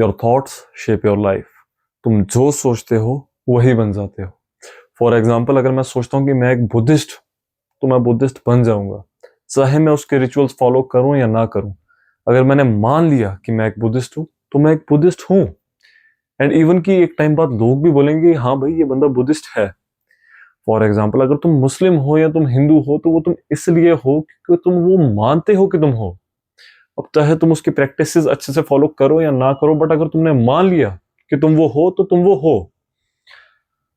Your thoughts shape your life. तुम जो सोचते हो वही बन जाते हो। फॉर एग्जाम्पल, अगर मैं सोचता हूँ कि मैं एक बुद्धिस्ट, तो मैं बुद्धिस्ट बन जाऊंगा, चाहे मैं उसके रिचुअल्स फॉलो करूं या ना करूं। अगर मैंने मान लिया कि मैं एक बुद्धिस्ट हूं, तो मैं एक बुद्धिस्ट हूं। एंड इवन कि एक टाइम बाद लोग भी बोलेंगे हाँ भाई ये बंदा बुद्धिस्ट है। फॉर एग्जाम्पल, अगर तुम मुस्लिम हो या तुम हिंदू हो, तो वो तुम इसलिए हो क्योंकि तुम वो मानते हो कि तुम हो। अब चाहे तुम उसकी प्रैक्टिसेस अच्छे से फॉलो करो या ना करो, बट अगर तुमने मान लिया कि तुम वो हो, तो तुम वो हो।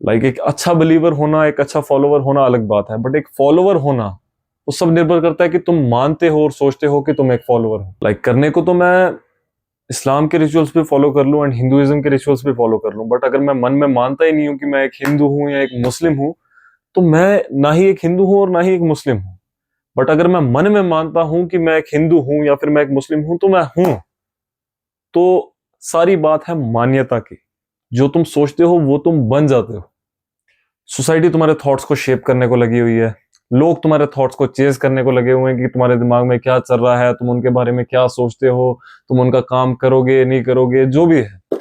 एक अच्छा बिलीवर होना, एक अच्छा फॉलोवर होना अलग बात है, बट एक फॉलोवर होना, वो सब निर्भर करता है कि तुम मानते हो और सोचते हो कि तुम एक फॉलोवर हो। करने को तो मैं इस्लाम के रिचुअल्स भी फॉलो कर लूं एंड हिंदुइज्म के रिचुअल्स भी फॉलो कर लूं, बट अगर मैं मन में मानता ही नहीं हूं कि मैं एक हिंदू हूं या एक मुस्लिम हूं, तो मैं ना ही एक हिंदू हूं और ना ही एक मुस्लिम हूं। बट अगर मैं मन में मानता हूं कि मैं एक हिंदू हूं या फिर मैं एक मुस्लिम हूं, तो मैं हूं। तो सारी बात है मान्यता की। जो तुम सोचते हो वो तुम बन जाते हो। सोसाइटी तुम्हारे थॉट्स को शेप करने को लगी हुई है। लोग तुम्हारे थॉट्स को चेज करने को लगे हुए हैं कि तुम्हारे दिमाग में क्या चल रहा है, तुम उनके बारे में क्या सोचते हो, तुम उनका काम करोगे नहीं करोगे, जो भी है।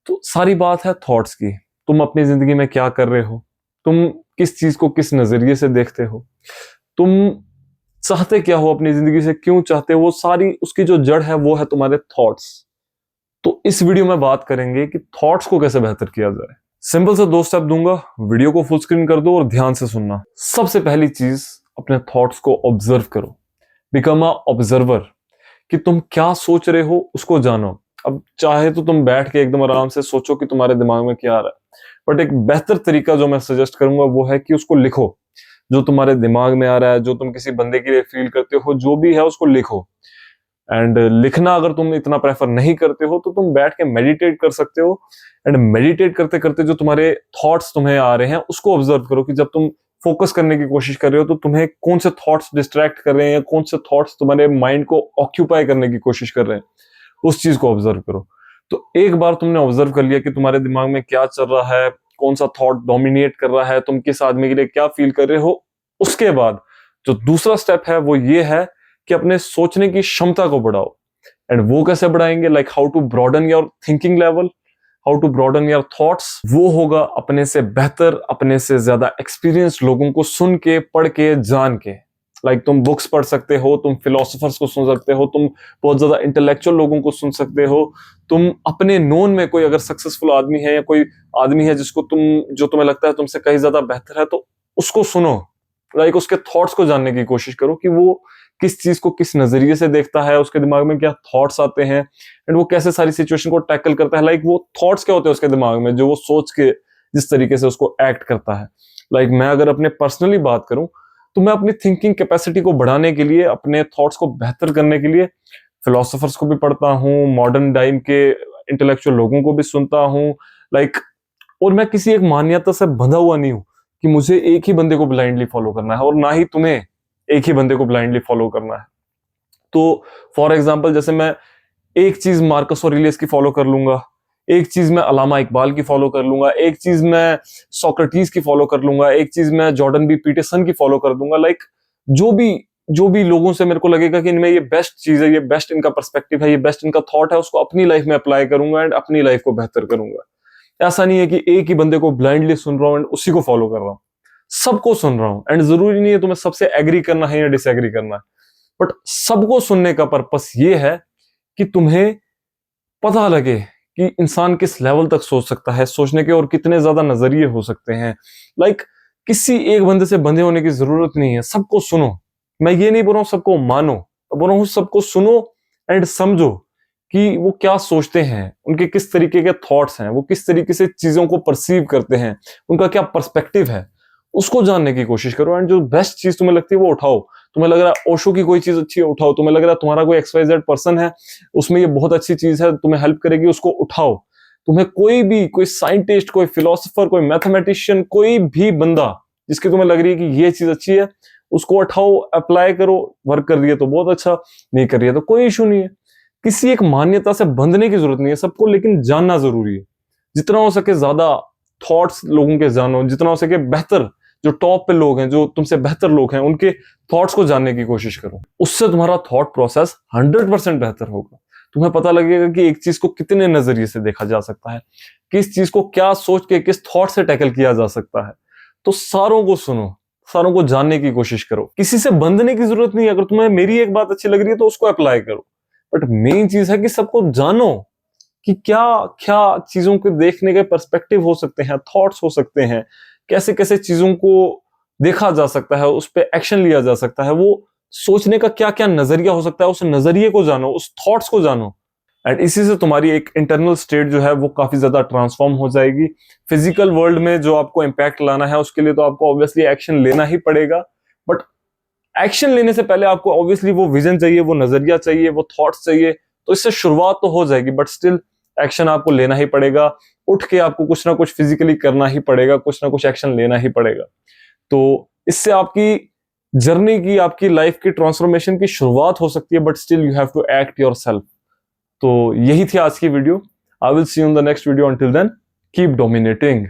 तो सारी बात है थॉट्स की। तुम अपनी जिंदगी में क्या कर रहे हो, तुम किस चीज को किस नजरिए से देखते हो, तुम चाहते क्या हो अपनी जिंदगी से, क्यों चाहते हो, वो सारी उसकी जो जड़ है वो है तुम्हारे थॉट्स। तो इस वीडियो में बात करेंगे कि थॉट्स को कैसे बेहतर किया जाए। सिंपल से 2 स्टेप दूंगा, वीडियो को फुल स्क्रीन कर दो और ध्यान से सुनना। सबसे पहली चीज, अपने थॉट्स को ऑब्जर्व करो। बिकम अ ऑब्जर्वर, कि तुम क्या सोच रहे हो उसको जानो। अब चाहे तो तुम बैठ के एकदम आराम से सोचो कि तुम्हारे दिमाग में क्या आ रहा है, बट एक बेहतर तरीका जो मैं सजेस्ट करूंगा वो है कि उसको लिखो। जो तुम्हारे दिमाग में आ रहा है, जो तुम किसी बंदे के लिए फील करते हो, जो भी है उसको लिखो। एंड लिखना अगर तुम इतना प्रेफर नहीं करते हो, तो तुम बैठ के मेडिटेट कर सकते हो। एंड मेडिटेट करते करते जो तुम्हारे थॉट्स तुम्हें आ रहे हैं उसको ऑब्जर्व करो कि जब तुम फोकस करने की कोशिश कर रहे हो, तो तुम्हें कौन से थॉट्स डिस्ट्रैक्ट कर रहे हैं या कौन से थॉट्स तुम्हारे माइंड को ऑक्यूपाई करने की कोशिश कर रहे हैं, उस चीज को ऑब्जर्व करो। तो एक बार तुमने ऑब्जर्व कर लिया कि तुम्हारे दिमाग में क्या चल रहा है, कौन सा थॉट डोमिनेट कर रहा है, तुम किस आदमी के लिए क्या फील कर रहे हो, उसके बाद जो दूसरा स्टेप है वो ये है कि अपने सोचने की क्षमता को बढ़ाओ। एंड वो कैसे बढ़ाएंगे, how to broaden your thinking level, how to broaden your thoughts. वो होगा अपने से बेहतर, अपने से ज्यादा एक्सपीरियंस्ड लोगों को सुन के, पढ़ के, जान के। तुम बुक्स पढ़ सकते हो, तुम फिलोसोफर्स को सुन सकते हो, तुम बहुत ज्यादा इंटेलेक्चुअल लोगों को सुन सकते हो। तुम अपने नोन में कोई अगर सक्सेसफुल आदमी है या कोई आदमी है जिसको जो तुम्हें लगता है तुमसे कहीं ज्यादा बेहतर है, तो उसको सुनो। उसके थॉट्स को जानने की कोशिश करो कि वो किस चीज को किस नजरिए से देखता है, उसके दिमाग में क्या थॉट्स आते हैं, एंड वो कैसे सारी सिचुएशन को टैकल करता है। वो थॉट्स क्या होते हैं उसके दिमाग में, जो वो सोच के जिस तरीके से उसको एक्ट करता है। मैं अगर अपने पर्सनली बात करूं, तो मैं अपनी थिंकिंग कैपेसिटी को बढ़ाने के लिए, अपने थॉट्स को बेहतर करने के लिए फिलोसोफर्स को भी पढ़ता हूँ, मॉडर्न टाइम के इंटेलेक्चुअल लोगों को भी सुनता हूँ। और मैं किसी एक मान्यता से बंधा हुआ नहीं हूं कि मुझे एक ही बंदे को ब्लाइंडली फॉलो करना है, और ना ही तुम्हें एक ही बंदे को ब्लाइंडली फॉलो करना है। तो फॉर एग्जाम्पल, जैसे मैं एक चीज मार्कस ऑरेलियस की फॉलो कर लूंगा, एक चीज मैं अलामा इकबाल की फॉलो कर लूंगा, एक चीज मैं सोक्रेटिस की फॉलो कर लूंगा, एक चीज मैं जॉर्डन बी पीटरसन की फॉलो कर दूंगा। जो भी लोगों से मेरे को लगेगा कि इनमें ये बेस्ट चीज है, ये बेस्ट इनका पर्सपेक्टिव है, ये बेस्ट इनका थॉट है, उसको अपनी लाइफ में अप्लाई करूंगा एंड अपनी लाइफ को बेहतर करूंगा। ऐसा नहीं है कि एक ही बंदे को ब्लाइंडली सुन रहा हूं एंड उसी को फॉलो कर रहा हूं। सबको सुन रहा हूं, एंड जरूरी नहीं है तुम्हें सबसे एग्री करना है या डिसएग्री करना है, बट सबको सुनने का पर्पस ये है कि तुम्हें पता लगे कि इंसान किस लेवल तक सोच सकता है, सोचने के और कितने ज्यादा नजरिए हो सकते हैं। किसी एक बंदे से बंधे होने की जरूरत नहीं है, सबको सुनो। मैं ये नहीं बोल रहा हूं सबको मानो, बोल रहा हूं सबको सुनो एंड समझो कि वो क्या सोचते हैं, उनके किस तरीके के थॉट्स हैं, वो किस तरीके से चीजों को परसीव करते हैं, उनका क्या पर्सपेक्टिव है, उसको जानने की कोशिश करो। एंड जो बेस्ट चीज तुम्हें लगती है वो उठाओ। तुम्हें लग रहा है ओशो की कोई चीज अच्छी है, उठाओ। तुम्हें लग रहा है तुम्हारा कोई XYZ पर्सन है, उसमें ये बहुत अच्छी चीज है, तुम्हें हेल्प करेगी, उसको उठाओ। तुम्हें कोई साइंटिस्ट, कोई फिलोसोफर, कोई मैथमेटिशियन, कोई भी बंदा जिसकी तुम्हें लग रही है कि ये चीज अच्छी है, उसको उठाओ, अप्लाई करो। वर्क कर रही है तो बहुत अच्छा, नहीं कर रही है तो कोई इशू नहीं है। किसी एक मान्यता से बंधने की जरूरत नहीं है सबको, लेकिन जानना जरूरी है। जितना हो सके ज्यादा थॉट्स लोगों के जानो, जितना हो सके बेहतर, जो टॉप पे लोग हैं, जो तुमसे बेहतर लोग हैं, उनके थॉट्स को जानने की कोशिश करो। उससे तुम्हारा थॉट प्रोसेस 100% बेहतर होगा। तुम्हें पता लगेगा कि एक चीज को कितने नजरिए से देखा जा सकता है, किस चीज को क्या सोच के, किस थॉट से टैकल किया जा सकता है। तो सारों को सुनो, सारों को जानने की कोशिश करो, किसी से बंधने की जरूरत नहीं है। अगर तुम्हें मेरी एक बात अच्छी लग रही है तो उसको अप्लाई करो, बट मेन चीज है कि सबको जानो कि क्या क्या चीजों को देखने के पर्सपेक्टिव हो सकते हैं, थॉट्स हो सकते हैं, कैसे कैसे चीजों को देखा जा सकता है, उस पर एक्शन लिया जा सकता है, वो सोचने का क्या क्या नजरिया हो सकता है, उस नजरिए को जानो, उस थॉट्स को जानो। एंड इसी से तुम्हारी एक इंटरनल स्टेट जो है वो काफी ज्यादा ट्रांसफॉर्म हो जाएगी। फिजिकल वर्ल्ड में जो आपको इंपैक्ट लाना है उसके लिए तो आपको ऑब्वियसली एक्शन लेना ही पड़ेगा, बट एक्शन लेने से पहले आपको ऑब्वियसली वो विजन चाहिए, वो नजरिया चाहिए, वो थॉट्स चाहिए। तो इससे शुरुआत तो हो जाएगी, बट स्टिल एक्शन आपको लेना ही पड़ेगा। उठ के आपको कुछ ना कुछ फिजिकली करना ही पड़ेगा, कुछ ना कुछ एक्शन लेना ही पड़ेगा। तो इससे आपकी जर्नी की, आपकी लाइफ की ट्रांसफॉर्मेशन की शुरुआत हो सकती है, but still you have to act yourself. तो यही थी आज की video. I will see you in the next video. Until then keep dominating.